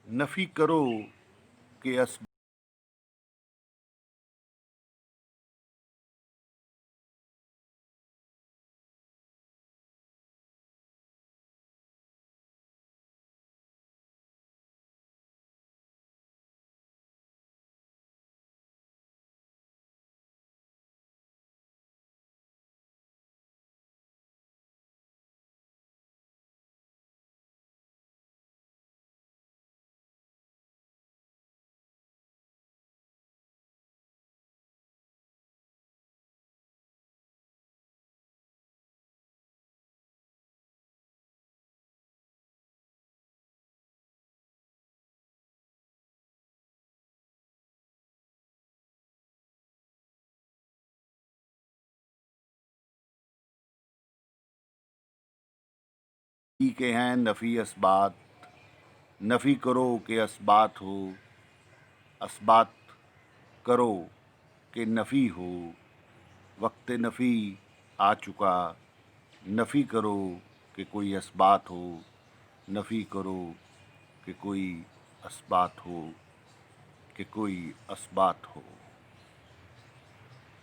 नफ़ी करो कि अस के हैं नफ़ी असबात, नफ़ी करो कि असबात हो, असबात करो कि नफ़ी हो। वक्त नफ़ी आ चुका, नफ़ी करो कि कोई असबात हो, नफ़ी करो कि कोई असबात हो, कि कोई असबात हो।